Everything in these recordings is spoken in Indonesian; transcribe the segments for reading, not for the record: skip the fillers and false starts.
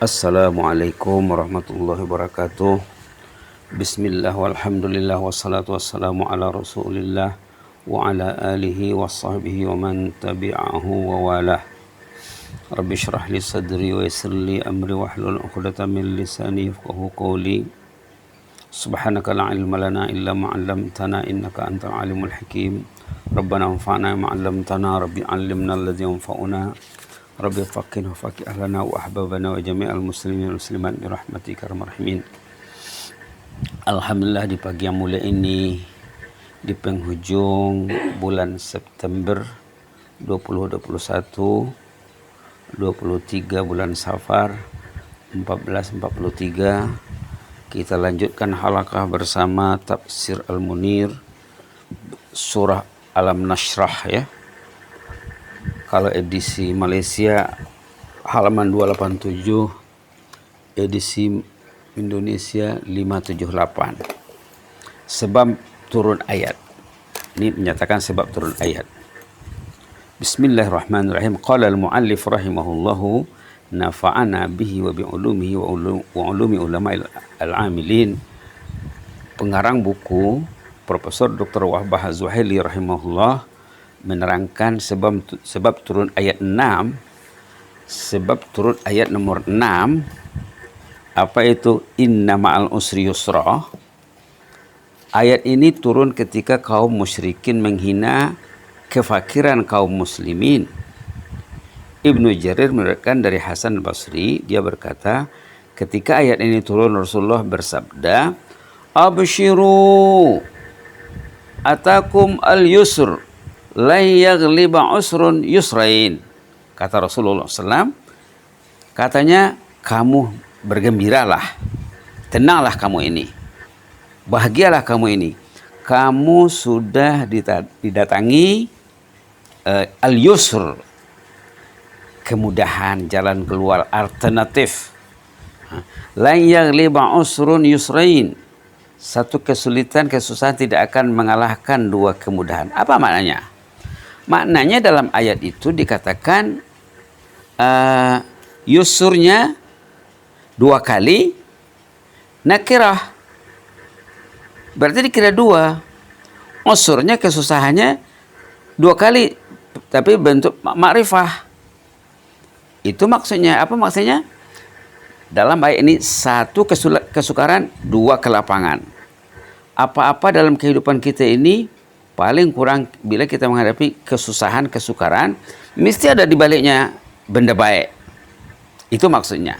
Assalamualaikum warahmatullahi wabarakatuh. Bismillah walhamdulillah wassalatu wassalamu ala rasulillah wa ala alihi wa sahbihi wa man tabi'ahu wa walah. Rabbi syrah li sadri wa yassir li amri wahlul 'uqdatam min lisani yafqahu qawli. Subhanaka la ilma lana illa ma 'allamtana innaka antal alimul hakim. Rabbana anfa'na ma 'allamtana, rabbi 'allimna alladhi yanfa'una. Rabbi faqihna faqih ahlana wa ahbabana wa jami'al muslimin muslimat bi rahmatika arhamar rahimin. Alhamdulillah, di pagi yang mulia ini, di penghujung bulan September 2021, 23 bulan Safar 1443, kita lanjutkan halaqah bersama Tafsir Al-Munir surah Alam Nashrah ya. Kalau edisi Malaysia halaman 287, edisi Indonesia 578. Sebab turun ayat. Ini menyatakan sebab turun ayat. Bismillahirrahmanirrahim. Qala al-muallif rahimahullahu nafa'ana bihi wa bi'ulumihi wa ulumi ulama'il al-amilin. Pengarang buku Profesor Dr. Wahbah Az-Zuhaili rahimahullah menerangkan sebab turun ayat 6, sebab turun ayat nomor 6, apa itu inna ma'al usri yusra. Ayat ini turun ketika kaum musyrikin menghina kefakiran kaum muslimin. Ibnu Jarir meriwayatkan dari Hasan Basri, dia berkata, ketika ayat ini turun Rasulullah bersabda, "Abshiru atakum al-yusr la yaghliba usrun yusrain." Kata Rasulullah SAW, katanya, kamu bergembiralah, tenanglah kamu ini, bahagialah kamu ini, kamu sudah didatangi al-yusr, kemudahan, jalan keluar, alternatif. La yaghliba usrun yusrain, satu kesulitan, kesusahan tidak akan mengalahkan dua kemudahan. Apa maknanya? Maknanya dalam ayat itu dikatakan yusurnya dua kali, nakirah, berarti dikira dua. Usurnya, kesusahannya dua kali, tapi bentuk makrifah. Itu maksudnya. Apa maksudnya? Dalam ayat ini, satu kesukaran, dua kelapangan. Apa-apa dalam kehidupan kita ini paling kurang bila kita menghadapi kesusahan, kesukaran, mesti ada di baliknya benda baik. Itu maksudnya.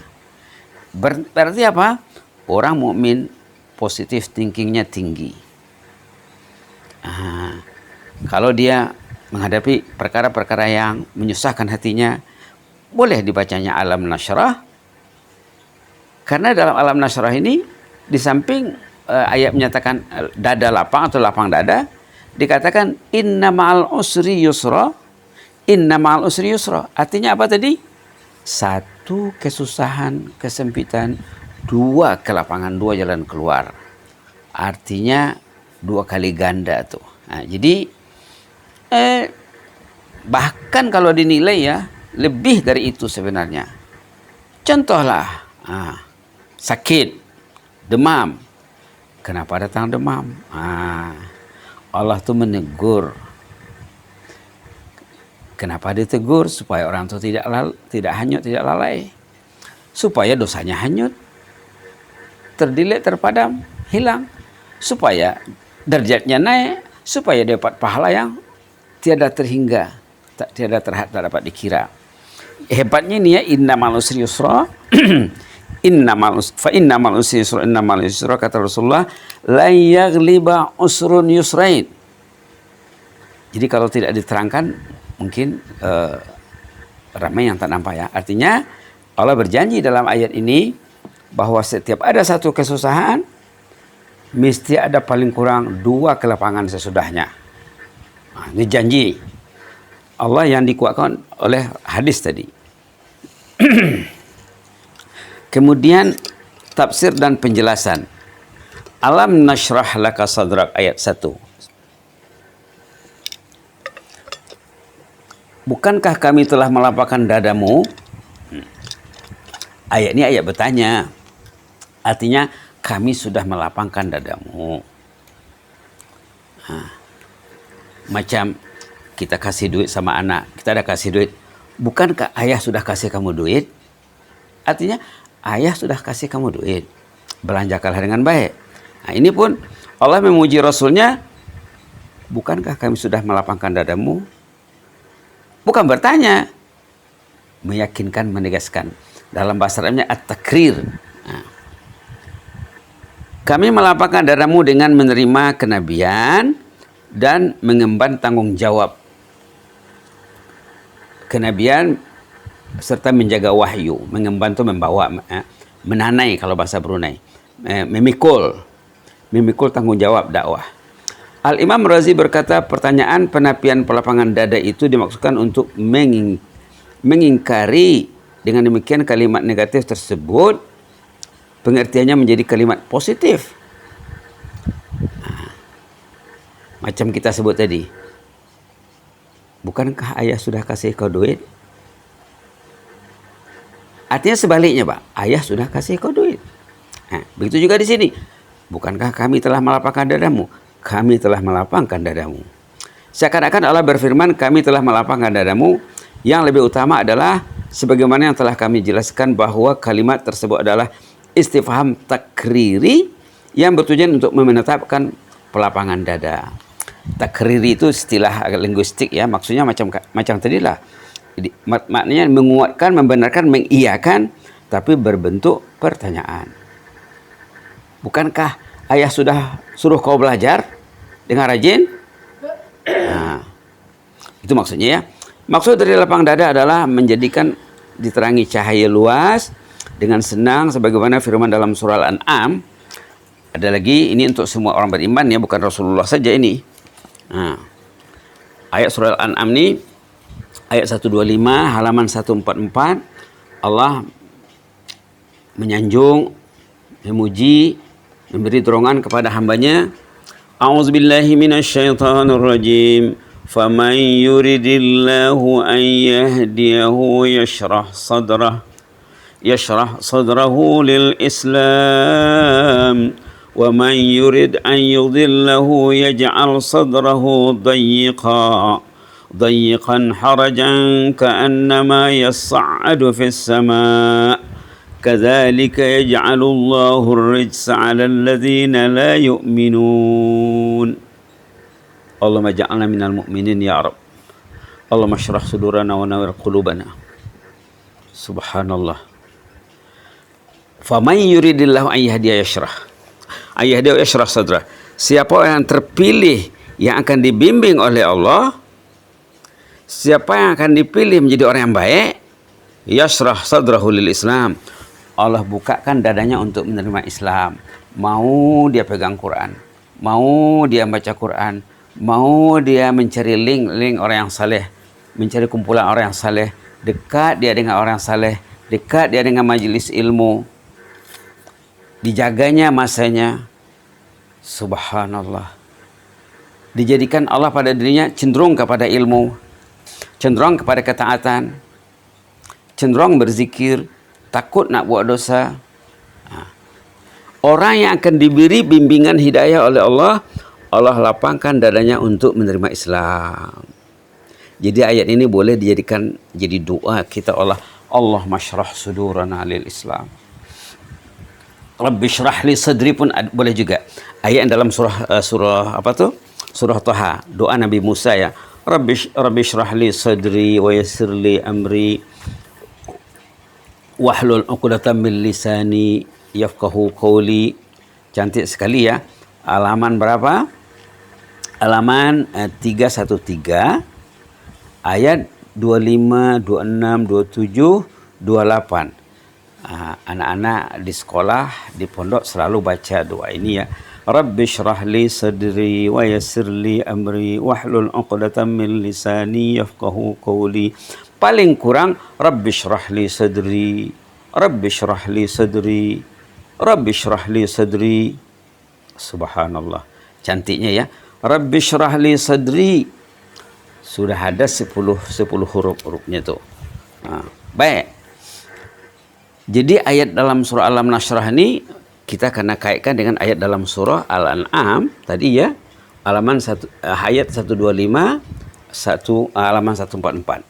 Berarti apa? Orang mukmin positif thinkingnya tinggi. Kalau dia menghadapi perkara-perkara yang menyusahkan hatinya, boleh dibacanya Alam Nashrah. Karena dalam Alam Nashrah ini, di samping ayat menyatakan dada lapang atau lapang dada, dikatakan inna ma'al usri yusra, inna ma'al usri yusra. Artinya apa tadi? Satu kesusahan, kesempitan, dua kelapangan, dua jalan keluar. Artinya dua kali ganda tuh. Nah, jadi bahkan kalau dinilai ya, lebih dari itu sebenarnya. Contohlah, sakit, demam. Kenapa datang demam? Allah tuh menegur. Kenapa ditegur? Supaya orang itu tidak hanyut, tidak lalai. Supaya dosanya hanyut, terdilik, terpadam, hilang. Supaya derajatnya naik, supaya dapat pahala yang tiada terhingga, tiada dapat dikira. Hebatnya ini ya, innamal usri yusra. Innamal usri yusra, kata Rasulullah, la yaghliba usrun yusrain. Jadi kalau tidak diterangkan, mungkin ramai yang tak nampak ya. Artinya Allah berjanji dalam ayat ini bahwa setiap ada satu kesusahan, mesti ada paling kurang dua kelapangan sesudahnya. Ini janji Allah yang dikuatkan oleh hadis tadi. Kemudian tafsir dan penjelasan. Alam nashrah laka sadrak, ayat 1. Bukankah kami telah melapangkan dadamu? Ayat ini ayat bertanya. Artinya kami sudah melapangkan dadamu. Macam kita kasih duit sama anak, kita ada kasih duit. Bukankah ayah sudah kasih kamu duit? Artinya ayah sudah kasih kamu duit. Belanjakanlah dengan baik. Nah, ini pun Allah memuji Rasulnya. Bukankah kami sudah melapangkan dadamu? Bukan bertanya. Meyakinkan, menegaskan. Dalam bahasa Arabnya at-takrir. Nah. Kami melapangkan dadamu dengan menerima kenabian dan mengemban tanggung jawab kenabian serta menjaga wahyu. Mengemban itu membawa, menanai kalau bahasa Brunei, memikul tanggung jawab dakwah. Al-Imam Razi berkata, pertanyaan penapian pelapangan dada itu dimaksudkan untuk mengingkari. Dengan demikian kalimat negatif tersebut pengertiannya menjadi kalimat positif. Macam kita sebut tadi, bukankah ayah sudah kasih kau duit? Artinya sebaliknya, Pak. Ayah sudah kasih kau duit. Nah, begitu juga di sini. Bukankah kami telah melapangkan dadamu? Kami telah melapangkan dadamu. Seakan-akan Allah berfirman, kami telah melapangkan dadamu. Yang lebih utama adalah sebagaimana yang telah kami jelaskan bahwa kalimat tersebut adalah istifham takriri yang bertujuan untuk menetapkan pelapangan dada. Takriri itu istilah linguistik ya, maksudnya macam tadi lah. Maknanya menguatkan, membenarkan, mengiyakan, tapi berbentuk pertanyaan. Bukankah ayah sudah suruh kau belajar dengan rajin? Nah, itu maksudnya ya. Maksud dari lapang dada adalah menjadikan diterangi cahaya luas dengan senang, sebagaimana firman dalam surah Al-An'am. Ada lagi, ini untuk semua orang beriman ya, bukan Rasulullah saja ini. Nah, ayat surah Al-An'am ini ayat 125 halaman 144, Allah menyanjung, memuji, memberi dorongan kepada hambanya. A'udzubillahi minasyaitonirrajim. Faman yuridillahu an yahdiyahu yashrah sadrahu lil Islam. وَمَنْ يُرِدْ أَنْ يُضِلَّهُ يَجْعَلْ صَدْرَهُ ضَيِّقًا حَرَجًا كَأَنَّمَا يَصَّعَّدُ فِي السَّمَاءِ كَذَلِكَ يَجْعَلُ اللَّهُ الرِّجْسَ عَلَى الَّذِينَ لَا يُؤْمِنُونَ اللهم اجعلنا من المؤمنين يا رب اللهم اشرح صدورنا ونور قلوبنا subhanallah. فَمَنْ يُرِدِ اللَّهُ أَنْ يَهْدِيَهُ yashrah sadra. Siapa yang terpilih yang akan dibimbing oleh Allah, siapa yang akan dipilih menjadi orang yang baik, yashrah sadrahu lil Islam. Allah bukakan dadanya untuk menerima Islam. Mau dia pegang Quran, mau dia baca Quran, mau dia mencari link orang yang saleh, mencari kumpulan orang yang saleh, dekat dia dengan orang yang saleh, dekat dia dengan majelis ilmu, dijaganya masanya. Subhanallah. Dijadikan Allah pada dirinya cenderung kepada ilmu, cenderung kepada ketaatan, cenderung berzikir, takut nak buat dosa. Orang yang akan diberi bimbingan hidayah oleh Allah, Allah lapangkan dadanya untuk menerima Islam. Jadi ayat ini boleh dijadikan jadi doa kita Allah. Allahumma syrah sudurana lil Islam. Rabbi syrah li sadri pun boleh juga. Ayat dalam surah apa tuh? Surah Taha, doa Nabi Musa ya. Rabbi syrah li sadri wa yassir li amri wahlul 'uqdatam min lisani yafqahu qawli. Cantik sekali ya. Halaman berapa? Halaman 313 ayat 25, 26, 27, 28. Anak-anak di sekolah, di pondok selalu baca doa ini ya. Rabbi syrah li sadri wa yassir li amri wahlul 'uqdatam min lisani yafqahu qawli. Paling kurang Rabbi syrah li sadri, Rabbi syrah li sadri, Rabbi syrah li sadri. Subhanallah. Cantiknya ya. Rabbi syrah li sadri. Sudah ada 10 huruf-hurufnya tuh. Baik. Jadi ayat dalam surah Alam Nashrah ini kita kena kaitkan dengan ayat dalam surah Al-An'am tadi ya, halaman ayat 125, halaman 144.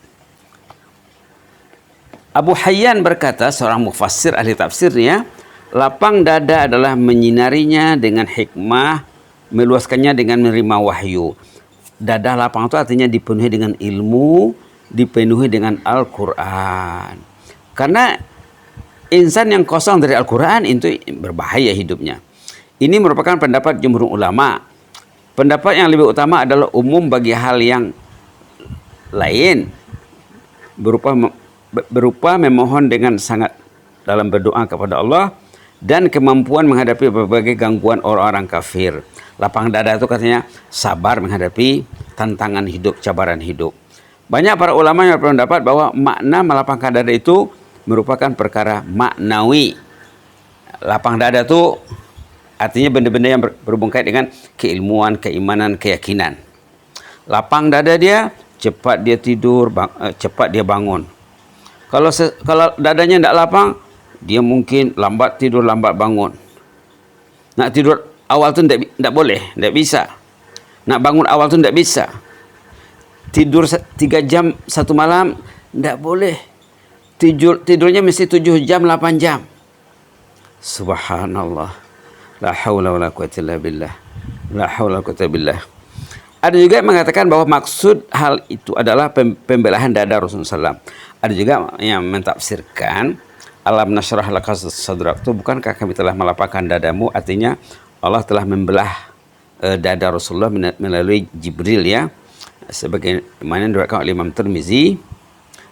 Abu Hayyan berkata, seorang mufassir ahli tafsirnya, lapang dada adalah menyinarinya dengan hikmah, meluaskannya dengan menerima wahyu. Dada lapang itu artinya dipenuhi dengan ilmu, dipenuhi dengan Al-Quran. Karena insan yang kosong dari Al-Quran itu berbahaya hidupnya. Ini merupakan pendapat jumhur ulama. Pendapat yang lebih utama adalah umum bagi hal yang lain, berupa memohon dengan sangat dalam berdoa kepada Allah dan kemampuan menghadapi berbagai gangguan orang-orang kafir. Lapang dada itu katanya sabar menghadapi tantangan hidup, cabaran hidup. Banyak para ulama yang berpendapat bahwa makna melapangkan dada itu merupakan perkara maknawi. Lapang dada itu artinya benda-benda yang berhubung kait dengan keilmuan, keimanan, keyakinan. Lapang dada dia, cepat dia tidur, cepat dia bangun. Kalau dadanya tidak lapang, dia mungkin lambat tidur, lambat bangun. Nak tidur awal tu tidak boleh, tidak bisa. Nak bangun awal tu tidak bisa. Tidur 3 jam satu malam, tidak boleh. Tidurnya mesti 7 jam, 8 jam. Subhanallah. La haula wala quwwata illa billah. La haula wala quwwata billah. Ada juga yang mengatakan bahwa maksud hal itu adalah pembelahan dada Rasulullah SAW. Ada juga yang mentafsirkan alam nashrah laka sadrak itu bukankah kami telah melapangkan dadamu, artinya Allah telah membelah dada Rasulullah melalui Jibril ya, sebagaimana diriwayatkan oleh Imam Tirmizi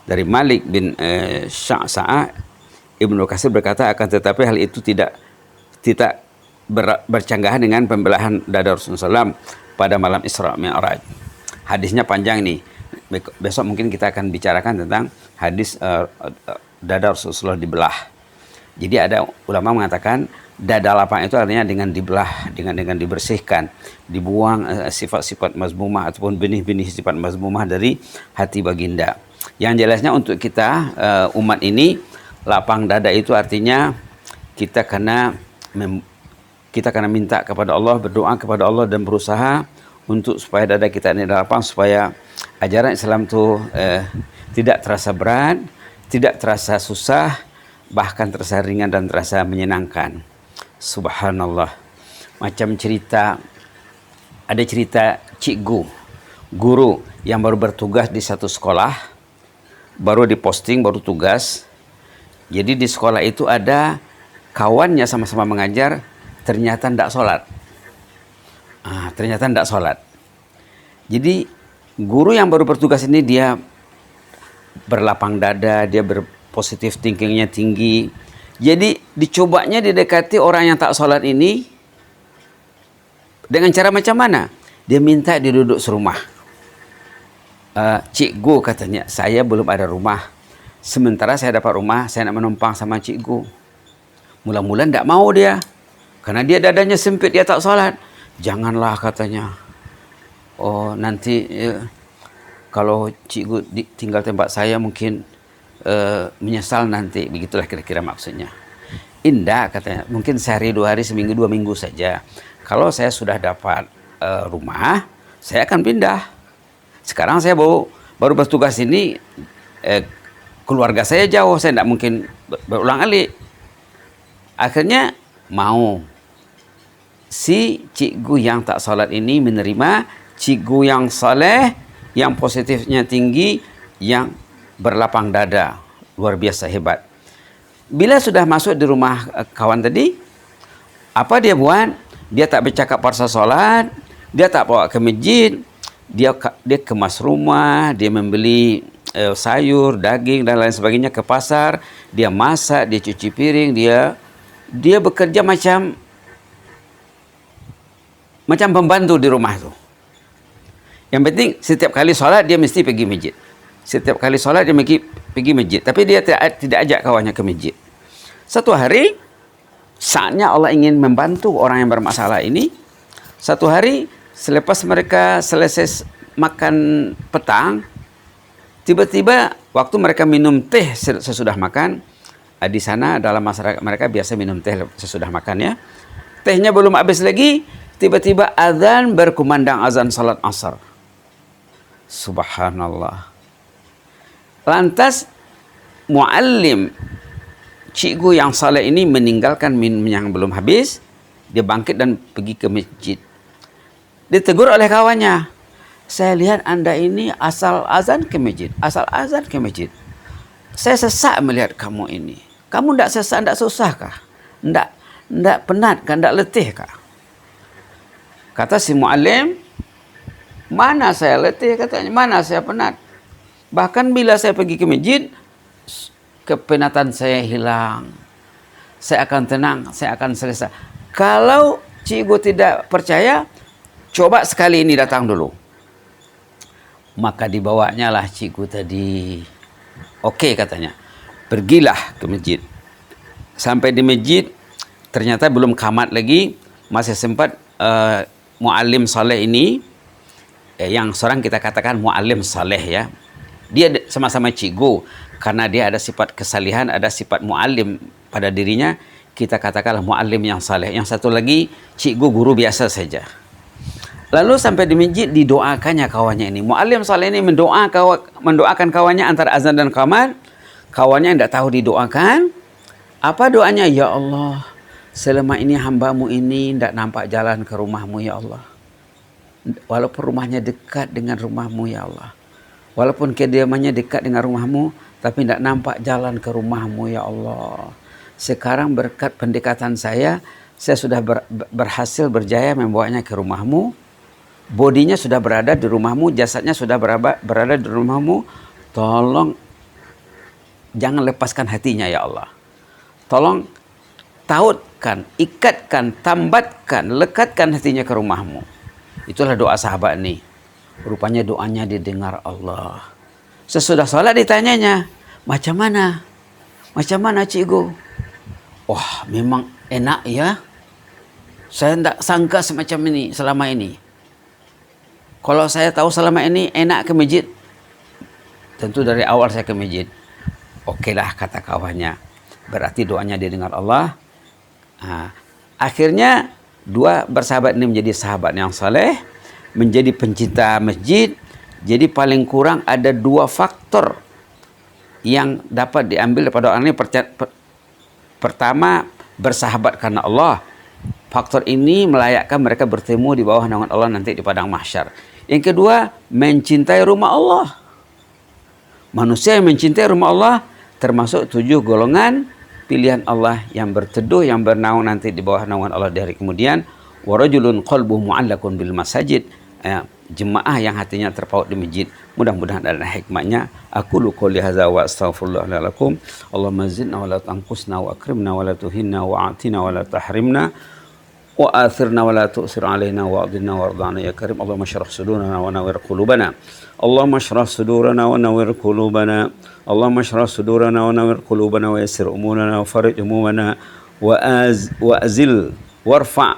dari Malik bin Sya'sa'a. Ibnu Katsir berkata, akan tetapi hal itu tidak bercanggahan dengan pembelahan dada Rasulullah SAW pada malam Isra Mi'raj. Hadisnya panjang nih. Besok mungkin kita akan bicarakan tentang hadis dada Rasulullah dibelah. Jadi ada ulama mengatakan dada lapang itu artinya dengan dibelah, dengan dibersihkan, dibuang sifat-sifat mazmumah ataupun benih-benih sifat mazmumah dari hati baginda. Yang jelasnya untuk kita umat ini, lapang dada itu artinya kita kena minta kepada Allah, berdoa kepada Allah dan berusaha untuk supaya dada kita ini lapang, supaya ajaran Islam itu tidak terasa berat, tidak terasa susah, bahkan terasa ringan dan terasa menyenangkan. Subhanallah. Macam ada cerita cikgu, guru yang baru bertugas di satu sekolah, baru diposting, baru tugas. Jadi di sekolah itu ada kawannya sama-sama mengajar, ternyata tidak sholat. Ternyata tidak sholat. Jadi guru yang baru bertugas ini dia berlapang dada, dia berpositif thinkingnya tinggi. Jadi dicobanya didekati orang yang tak sholat ini dengan cara macam mana? Dia minta dia duduk serumah. Cikgu katanya, saya belum ada rumah. Sementara saya dapat rumah, saya nak menumpang sama cikgu. Mula-mula tidak mau dia. Karena dia dadanya sempit, dia tak sholat. Janganlah katanya. Oh nanti kalau cikgu tinggal tempat saya mungkin menyesal nanti. Begitulah kira-kira maksudnya. Indah katanya. Mungkin sehari, 2 hari, seminggu, 2 minggu saja. Kalau saya sudah dapat rumah, saya akan pindah. Sekarang saya baru bertugas ini, keluarga saya jauh, saya tidak mungkin berulang alik. Akhirnya mau. Si cikgu yang tak salat ini menerima cikgu yang saleh, yang positifnya tinggi, yang berlapang dada, luar biasa hebat. Bila sudah masuk di rumah kawan tadi, apa dia buat? Dia tak bercakap pasal salat, dia tak bawa ke masjid, dia kemas rumah, dia membeli sayur, daging dan lain sebagainya ke pasar, dia masak, dia cuci piring, dia bekerja macam pembantu di rumah itu. Yang penting setiap kali sholat dia mesti pergi masjid. Setiap kali sholat dia pergi masjid. Tapi dia tidak ajak kawannya ke masjid. Satu hari, saatnya Allah ingin membantu orang yang bermasalah ini. Satu hari, selepas mereka selesai makan petang, tiba-tiba waktu mereka minum teh sesudah makan, Di sana dalam masyarakat mereka biasa minum teh sesudah makan ya. Tehnya belum habis lagi, tiba-tiba azan berkumandang azan salat asar. Subhanallah. Lantas muallim cikgu yang saleh ini meninggalkan minum yang belum habis, dia bangkit dan pergi ke masjid. Ditegur oleh kawannya, saya lihat Anda ini asal azan ke masjid, asal azan ke masjid. Saya sesak melihat kamu ini. Kamu tidak sesak, tidak susah kah? Tidak penat kah? Tidak letih kah? Kata si muallim, mana saya letih katanya, mana saya penat. Bahkan bila saya pergi ke masjid, kepenatan saya hilang. Saya akan tenang, saya akan selesai. Kalau cikgu tidak percaya, coba sekali ini datang dulu. Maka dibawanya lah cikgu tadi. Oke katanya, pergilah ke masjid. Sampai di masjid, ternyata belum kamat lagi, masih sempat muallim saleh ini, yang seorang kita katakan muallim saleh ya. Dia sama-sama cikgu, karena dia ada sifat kesalihan, ada sifat muallim pada dirinya, kita katakanlah muallim yang saleh. Yang satu lagi cikgu guru biasa saja. Lalu sampai di masjid didoakannya kawannya ini. Muallim saleh ini mendoakan kawannya antara azan dan qamat. Kawannya tidak tahu didoakan. Apa doanya? Ya Allah, selama ini hambamu ini tidak nampak jalan ke rumahmu ya Allah. Walaupun rumahnya dekat dengan rumahmu ya Allah. Walaupun kediamannya dekat dengan rumahmu, tapi tidak nampak jalan ke rumahmu ya Allah. Sekarang berkat pendekatan saya sudah berhasil berjaya membawanya ke rumahmu. Bodinya sudah berada di rumahmu, jasadnya sudah berada di rumahmu. Tolong jangan lepaskan hatinya ya Allah. Tolong tautkan, ikatkan, tambatkan, lekatkan hatinya ke rumahmu. Itulah doa sahabat ini. Rupanya doanya didengar Allah. Sesudah sholat ditanyanya, macam mana? Macam mana cikgu? Wah, memang enak ya. Saya tidak sangka semacam ini selama ini. Kalau saya tahu selama ini enak ke masjid, tentu dari awal saya ke masjid. Oke lah kata kawannya. Berarti doanya didengar Allah. Akhirnya dua bersahabat ini menjadi sahabat yang saleh, menjadi pencinta masjid. Jadi paling kurang ada dua faktor yang dapat diambil daripada orang ini. Pertama, bersahabat karena Allah. Faktor ini melayakkan mereka bertemu di bawah naungan Allah nanti di padang mahsyar. Yang kedua, mencintai rumah Allah. Manusia yang mencintai rumah Allah termasuk 7 golongan pilihan Allah yang berteduh, yang bernaung nanti di bawah naungan Allah di hari kemudian. Wa rajulun qalbuhu mu'allaqun bil masajid. Jemaah yang hatinya terpaut di masjid. Mudah-mudahan ada hikmahnya. Aku qouli hadza wa astaghfirullah lakum. Allahumma zidna wa la tanqusna wa akrimna wa la tuhinna wa atina wa la tahrimna. وآثرنا ولا تؤثر علينا وأعطنا وارضعنا يا كريم اللهم اشرح صدورنا ونور قلوبنا اللهم اشرح صدورنا ونور قلوبنا اللهم اشرح صدورنا ونور قلوبنا ويسر أمورنا وفرج همومنا وأزل وارفع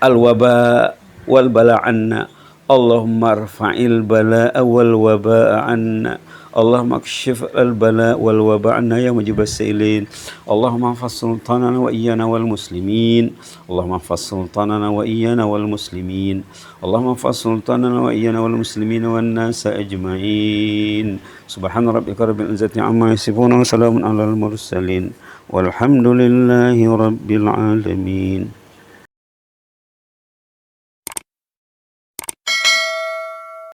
الوباء والبلاء عنا اللهم ارفع البلاء والوباء عنا اللهم اكشف البلاء والوباء عنا يا مجيب السائلين اللهم احفظ سلطاننا وإيانا والمسلمين اللهم احفظ سلطاننا وإيانا والمسلمين اللهم احفظ سلطاننا وإيانا والمسلمين والناس أجمعين سبحان ربك رب العزة عما يصفون وسلام على المرسلين والحمد لله رب العالمين